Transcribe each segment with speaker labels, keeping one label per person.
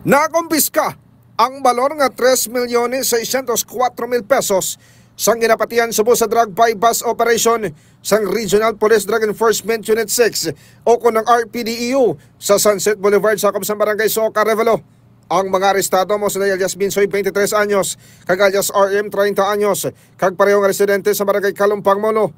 Speaker 1: Nakumpiska ang balor nga 3,604,000 pesos sang ginapatian Cebu sa drug bypass operation sang Regional Police Drug Enforcement Unit 6 o kunang RPDEU sa Sunset Boulevard sa Kabsan Barangay Soca, Revelo. Ang mga arestado mo sa alias Binsoy 23 anyos, kag alias RM 30 anyos, kag parehong residente sa Barangay Kalumpang Mono.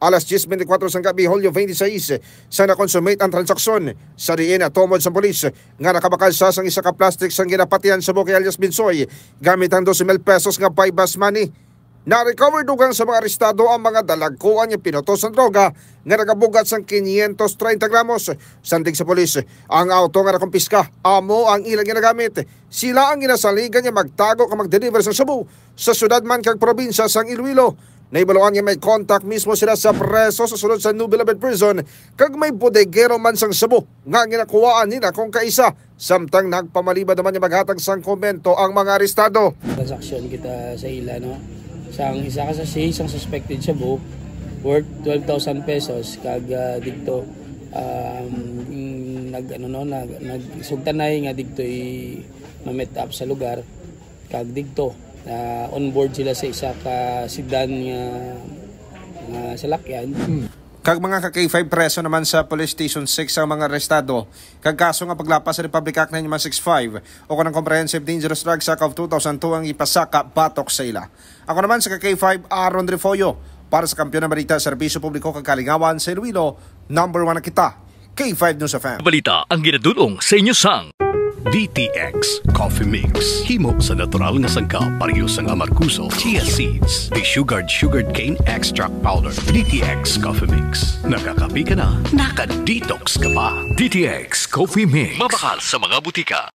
Speaker 1: Alas 10:24 sang gabi, Hulyo 26, sa nakonsumate ang transaksyon sa diin at tumod sa polis nga nakabakal sa sang isa ka plastic sang ginapatian sa buki alias Binsoy gamit ang 12,000 pesos nga bypass money. Na-recover dugang sa mga arestado ang mga dalagkuan yung pinutos ng droga nga nagabugat sang 530 gramos. Sandig sa polis, ang auto nga nakumpiska, amo ang ilang ginagamit. Sila ang ginasaligan niya magtago ka mag-deliver sa Cebu sa syudad man kag probinsya sang Iloilo. Naibaluan niya may contact mismo sila sa preso sa sulod sa Nubilabed Prison kag may bodegero man sang Cebu nga ginakuwaan nila kung kaisa. Samtang nagpamalibad naman niya maghatag sang komento ang mga arestado.
Speaker 2: Transaksyon kita sa ila, no? Sang isa ka sa isang suspected Cebu worth 12,000 pesos kag dito nagsugtanay nga dito ma-meet up sa lugar kag dito on board sila sa isa ka sedan nga salakyan.
Speaker 1: Kag mga ka-K5 preso naman sa Police Station 6 ang mga arestado. Kag kaso nga paglapas sa Republic Act 9165 o kanang Comprehensive Dangerous Drugs Act of 2002 ang ipasaka batok sa ila. Ako naman sa ka-K5 Aaron Refollo para sa Kampiyon ng Balita, Serbisyo Publiko kag Kalingawan sa Iloilo. Number 1 na kita, K5 News FM.
Speaker 3: Balita ang ginadulong sa inyo sang DTX Coffee Mix. Himo sa natural nga sangkap pareho sang amarkuso, chia seeds, sugared cane extract powder. DTX Coffee Mix. Nakakapi ka na, naka-detox ka pa. DTX Coffee Mix. Mabakal sa mga butika.